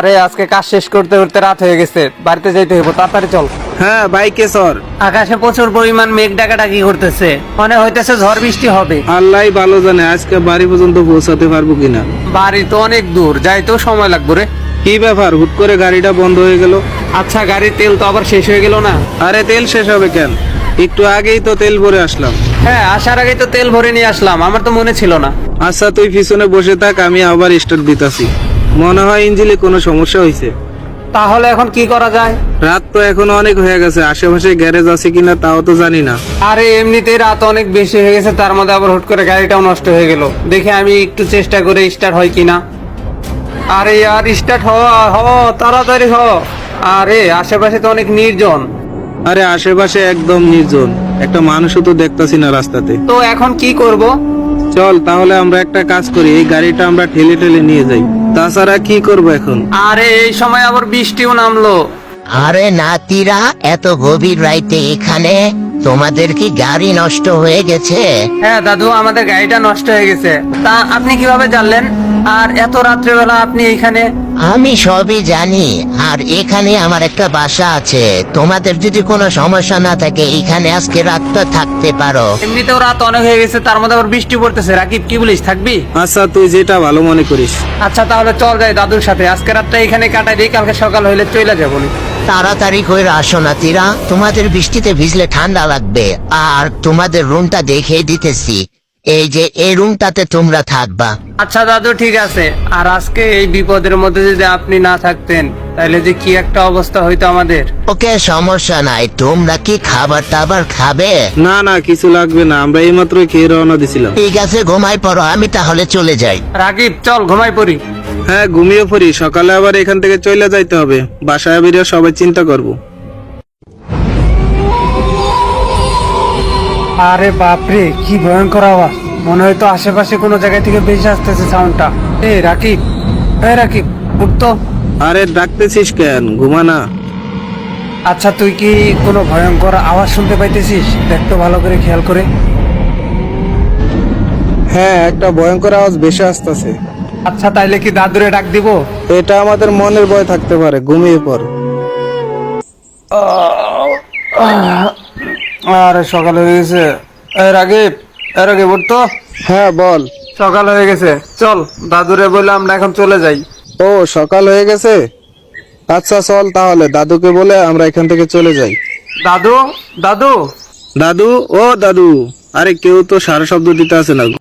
আরে আজকে কাজ শেষ করতে করতে রাত হয়ে গেছে, বাড়িতে যাইতে হইব, তাড়াতাড়ি চল। হ্যাঁ বাইকে সর। আকাশে প্রচুর পরিমাণ মেঘ ডাকাডাকি করতেছে, মনে হইতেছে ঝড় বৃষ্টি হবে। আল্লাহ ভালো জানে আজকে বাড়ি পর্যন্ত পৌঁছাতে পারবো কিনা। বাড়ি তো অনেক দূর, যাইতেও সময় লাগবে রে। কি ব্যাপার, হুট করে গাড়িটা বন্ধ হয়ে গেল? আচ্ছা, গাড়ির তেল তো আবার শেষ হয়ে গেল না? আরে তেল শেষ হবে কেন, একটু আগেই তো তেল ভরে আসলাম। হ্যাঁ, আসার আগেই তো তেল ভরে নিয়ে আসলাম, আমার তো মনে ছিল না। আচ্ছা তুই পিছনে বসে থাক, আমি আবার স্টার্ট দিতাছি। মনে হয় ইঞ্জিনে কোনো সমস্যা হয়েছে। তাহলে এখন কি করা যায়? রাত তো এখন অনেক হয়ে গেছে, আশেপাশে গ্যারেজ আছে কিনা তাও তো জানি না। আরে এমনিতেই রাত অনেক বেশি হয়ে গেছে, তার মধ্যে আবার হুট করে গাড়িটাও নষ্ট হয়ে গেল। দেখে আমি একটু চেষ্টা করে স্টার্ট হয় কিনা। আরে यार স্টার্ট হ তাড়াতাড়ি হ। আরে আশেপাশে তো অনেক নির্জন। আরে আশেপাশে একদম নির্জন, একটা মানুষও তো দেখতাছি না রাস্তাতে। তো এখন কি করব? চল তাহলে আমরা একটা কাজ করি, এই গাড়িটা আমরা ঠেলে ঠেলে নিয়ে যাই। তাছাড়া কি করব এখন? আরে এই সময় আবার বৃষ্টিও নামলো। আরে নাতিরা, এত গভীর রাইতে এখানে? তোমাদের কি গাড়ি নষ্ট হয়ে গেছে? হ্যাঁ দাদু, আমাদের গাড়িটা নষ্ট হয়ে গেছে। তা আপনি কিভাবে জানলেন? আর এত রাত্রেবেলা আপনি এইখানে? আমি সবই জানি, আর এখানে আমার একটা বাসা আছে। তোমাদের যদি কোনো সমস্যা না থাকে এখানে আজকে রাতটা থাকতে পারো। এমনিতেও রাত অনেক হয়ে গেছে, তার মধ্যে আবার বৃষ্টি পড়তেছে। রাকিব, কি বলিস, থাকবি? আচ্ছা তুই যেটা ভালো মনে করিস। আচ্ছা তাহলে চল যাই দাদুর সাথে, আজকে রাতটা এখানে কাটাই দিই, কালকে সকাল হইলে চলে যাবো। তাড়াতাড়ি করে আসো নাতিরা, তোমাদের বৃষ্টিতে ভিজলে ঠান্ডা লাগবে। আর তোমাদের রুমটা দেখিয়ে দিতেছি, এই যে এই রুমটাতে তোমরা থাকবা। আচ্ছা দাদু, ঠিক আছে। আর আজকে এই বিপদের মধ্যে যদি আপনি না থাকতেন, তাহলে যে কি একটা অবস্থা হইতো আমাদের। ওকে, সমস্যা নাই। তোমরা কি খাবার টাবার খাবে? না না, কিছু লাগবে না, আমরা এইমাত্র খেয়ে রওনা দিছিলাম। ঠিক আছে, ঘুমাই পড়ো, আমি তাহলে চলে যাই। রাকিব চল ঘুমাই পড়ি। হ্যাঁ ঘুমিয়ে পড়ি, সকালে আবার এখান থেকে চলে যাইতে হবে। বাসায় বেরিয়ে সবাই চিন্তা করব। আরে বাপরে, কি ভয়ঙ্কর আওয়াজ! মনে হয় তো আশেপাশে কোনো জায়গা থেকে বেশি আসতেছে সাউন্ডটা। এই রাকিব, এই রাকিব, উঠতো। আরে ডাকতেছিস কেন, ঘুমা না। আচ্ছা, তুই কি কোনো ভয়ঙ্কর আওয়াজ শুনতে পাইতেছিস? দেখ তো ভালো করে, খেয়াল করে। হ্যাঁ, একটা ভয়ঙ্কর আওয়াজ বেশি আসতেছে। আচ্ছা, তাইলে কি দাদুরে ডাক দিব? এটা আমাদের মনের ভয় থাকতে পারে, ঘুমিয়ে পড়। আরে সকাল হয়ে গেছে। এই রাকিব, এই রাকিব, উঠতো। হ্যাঁ বল। সকাল হয়ে গেছে, চল দাদুরে বলে আমরা এখন চলে যাই। ও সকাল হয়ে গেছে, আচ্ছা চল তাহলে দাদুকে বলে আমরা এখান থেকে চলে যাই। দাদু, দাদু। দাদু, ও দাদু। আরে কেউ তো সারা শব্দ দিতে আসে না।